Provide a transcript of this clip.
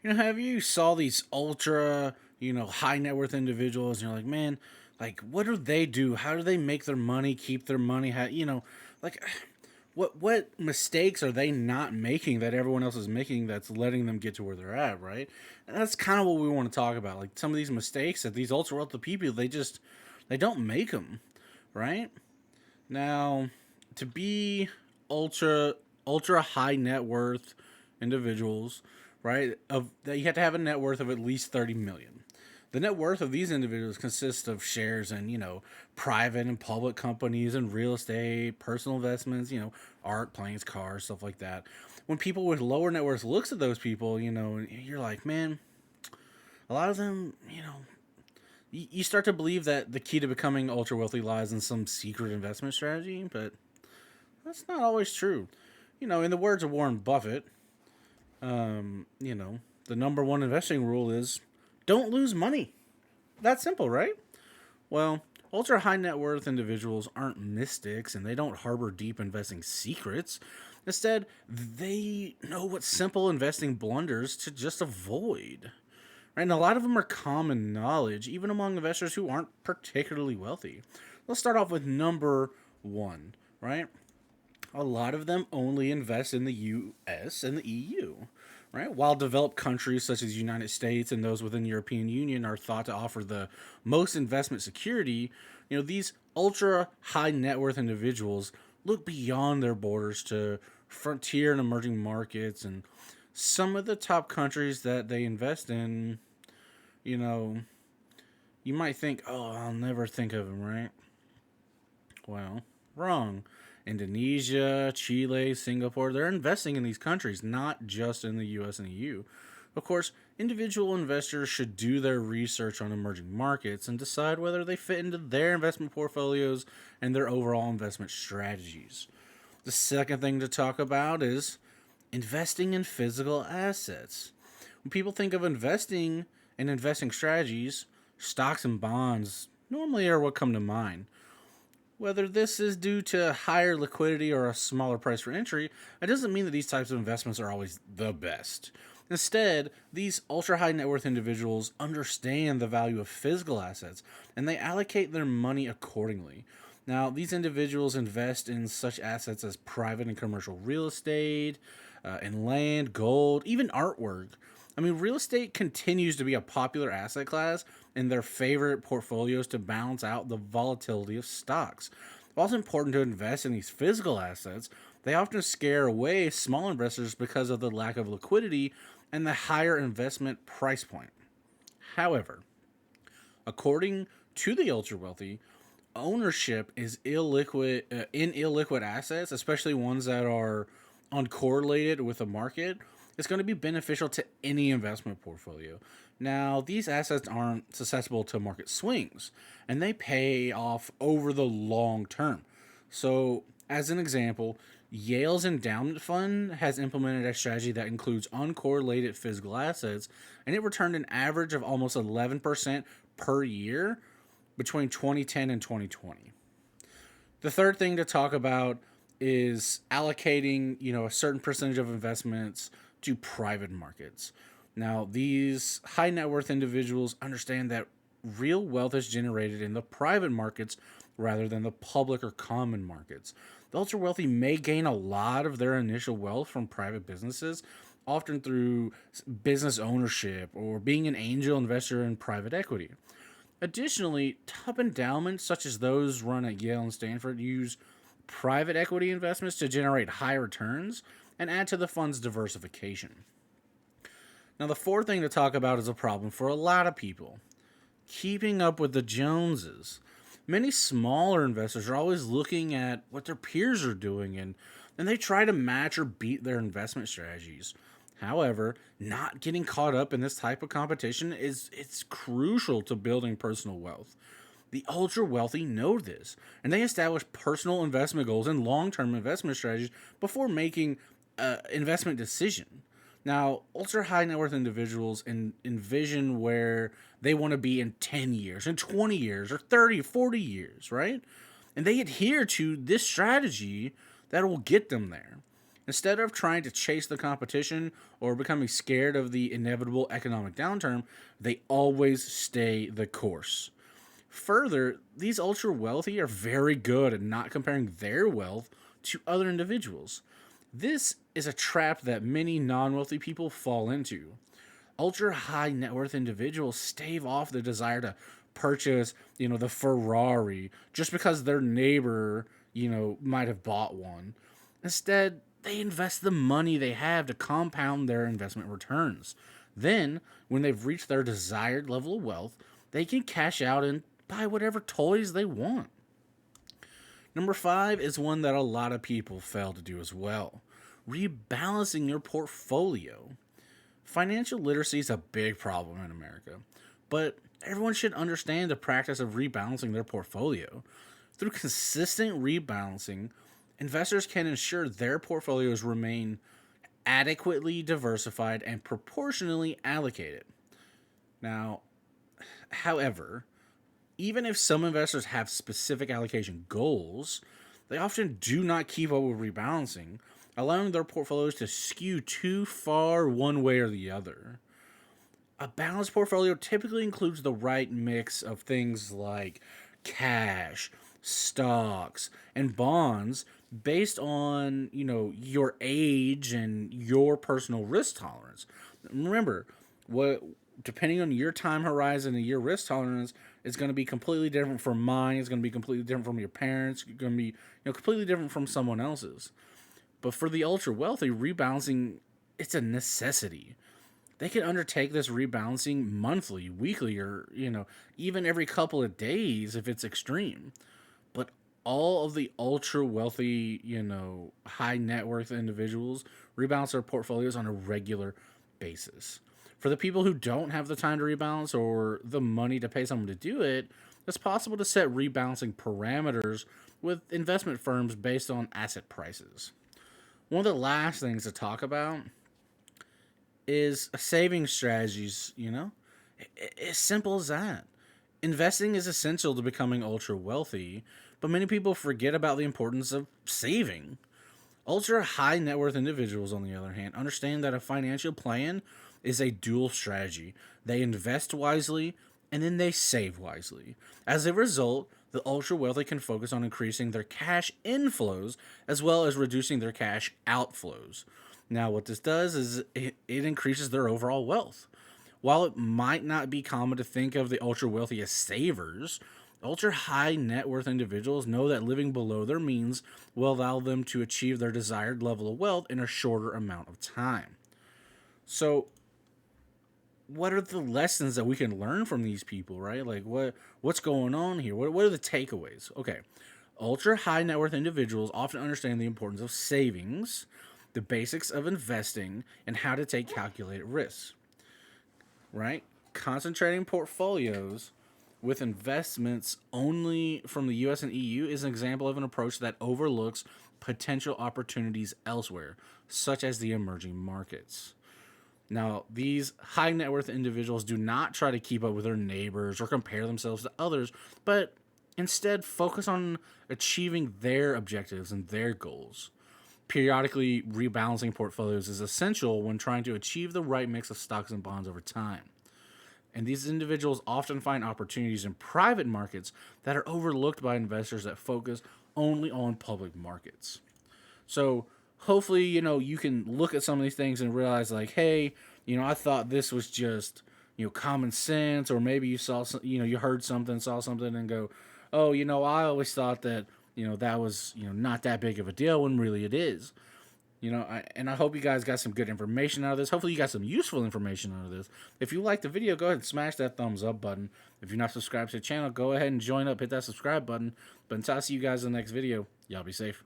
Have you saw these ultra, high net worth individuals, and you're like, man, like, what do they do? How do they make their money, keep their money? Like, what mistakes are they not making that everyone else is making that's letting them get to where they're at, right? And that's kind of what we want to talk about. Like some of these mistakes that these ultra wealthy people, they don't make them, right? Now, to be ultra ultra high net worth individuals, right? Of that you have to have a net worth of at least 30 million. The net worth of these individuals consists of shares in, private and public companies and real estate, personal investments, art, planes, cars, stuff like that. When people with lower net worths looks at those people, you're like, man, a lot of them, you start to believe that the key to becoming ultra wealthy lies in some secret investment strategy, but that's not always true. In the words of Warren Buffett, the number one investing rule is don't lose money. That's simple, right? Well, ultra high net worth individuals aren't mystics and they don't harbor deep investing secrets. Instead, they know what simple investing blunders to just avoid. Right? And a lot of them are common knowledge, even among investors who aren't particularly wealthy. Let's start off with number one, right? A lot of them only invest in the US and the EU, right? While developed countries such as the United States and those within the European Union are thought to offer the most investment security, these ultra high net worth individuals look beyond their borders to frontier and emerging markets, and some of the top countries that they invest in, you know, you might think, "Oh, I'll never think of them," right? Well, wrong. Indonesia, Chile, Singapore, they're investing in these countries, not just in the US and EU. Of course, individual investors should do their research on emerging markets and decide whether they fit into their investment portfolios and their overall investment strategies. The second thing to talk about is investing in physical assets. When people think of investing and investing strategies, stocks and bonds normally are what come to mind. Whether this is due to higher liquidity or a smaller price for entry, it doesn't mean that these types of investments are always the best. Instead, these ultra high net worth individuals understand the value of physical assets and they allocate their money accordingly. Now, these individuals invest in such assets as private and commercial real estate, in land, gold, even artwork. I mean, real estate continues to be a popular asset class in their favorite portfolios to balance out the volatility of stocks. While it's important to invest in these physical assets, they often scare away small investors because of the lack of liquidity and the higher investment price point. However, according to the ultra wealthy, ownership is illiquid in illiquid assets, especially ones that are uncorrelated with the market. It's going to be beneficial to any investment portfolio. Now, these assets aren't susceptible to market swings, and they pay off over the long term. So, as an example, Yale's endowment fund has implemented a strategy that includes uncorrelated physical assets, and it returned an average of almost 11% per year between 2010 and 2020. The third thing to talk about is allocating, a certain percentage of investments to private markets. Now, these high net worth individuals understand that real wealth is generated in the private markets rather than the public or common markets. The ultra wealthy may gain a lot of their initial wealth from private businesses, often through business ownership or being an angel investor in private equity. Additionally, top endowments such as those run at Yale and Stanford use private equity investments to generate high returns and add to the fund's diversification. Now, the fourth thing to talk about is a problem for a lot of people: keeping up with the Joneses. Many smaller investors are always looking at what their peers are doing and they try to match or beat their investment strategies. However, not getting caught up in this type of competition is it's crucial to building personal wealth. The ultra wealthy know this, and they establish personal investment goals and long-term investment strategies before making an investment decision. Now, ultra high net worth individuals envision where they want to be in 10 years, in 20 years, or 30, 40 years, right? And they adhere to this strategy that will get them there. Instead of trying to chase the competition or becoming scared of the inevitable economic downturn, they always stay the course. Further, these ultra wealthy are very good at not comparing their wealth to other individuals. This is a trap that many non wealthy people fall into. Ultra high net worth individuals stave off the desire to purchase, the Ferrari just because their neighbor, might have bought one. Instead, they invest the money they have to compound their investment returns. Then, when they've reached their desired level of wealth, they can cash out and buy whatever toys they want. Number 5 is one that a lot of people fail to do as well: rebalancing your portfolio. Financial literacy is a big problem in America, but everyone should understand the practice of rebalancing their portfolio. Through consistent rebalancing, investors can ensure their portfolios remain adequately diversified and proportionally allocated. Now, however, even if some investors have specific allocation goals, they often do not keep up with rebalancing, allowing their portfolios to skew too far one way or the other. A balanced portfolio typically includes the right mix of things like cash, stocks, and bonds based on, your age and your personal risk tolerance. Remember, what depending on your time horizon and your risk tolerance, it's going to be completely different from mine. It's going to be completely different from your parents. It's going to be, completely different from someone else's. But for the ultra wealthy, rebalancing, it's a necessity. They can undertake this rebalancing monthly, weekly, or, even every couple of days if it's extreme. But all of the ultra wealthy, high net worth individuals rebalance their portfolios on a regular basis. For the people who don't have the time to rebalance or the money to pay someone to do it, it's possible to set rebalancing parameters with investment firms based on asset prices. One of the last things to talk about is saving strategies, As simple as that. Investing is essential to becoming ultra wealthy, but many people forget about the importance of saving. Ultra high net worth individuals, on the other hand, understand that a financial plan is a dual strategy. They invest wisely and then they save wisely. As a result, the ultra wealthy can focus on increasing their cash inflows as well as reducing their cash outflows. Now, what this does is it increases their overall wealth. While it might not be common to think of the ultra wealthy as savers, ultra high net worth individuals know that living below their means will allow them to achieve their desired level of wealth in a shorter amount of time. So, what are the lessons that we can learn from these people, right? Like what's going on here? What are the takeaways? Okay. Ultra high net worth individuals often understand the importance of savings, the basics of investing, and how to take calculated risks. Right? Concentrating portfolios with investments only from the US and EU is an example of an approach that overlooks potential opportunities elsewhere, such as the emerging markets. Now, these high net worth individuals do not try to keep up with their neighbors or compare themselves to others, but instead focus on achieving their objectives and their goals. Periodically rebalancing portfolios is essential when trying to achieve the right mix of stocks and bonds over time. And these individuals often find opportunities in private markets that are overlooked by investors that focus only on public markets. So hopefully, you can look at some of these things and realize like, hey, I thought this was just, common sense, or maybe you saw, you heard something, saw something and go, oh, I always thought that, that was, not that big of a deal when really it is. I hope you guys got some good information out of this. Hopefully you got some useful information out of this. If you liked the video, go ahead and smash that thumbs up button. If you're not subscribed to the channel, go ahead and join up, hit that subscribe button. But until I see you guys in the next video, y'all be safe.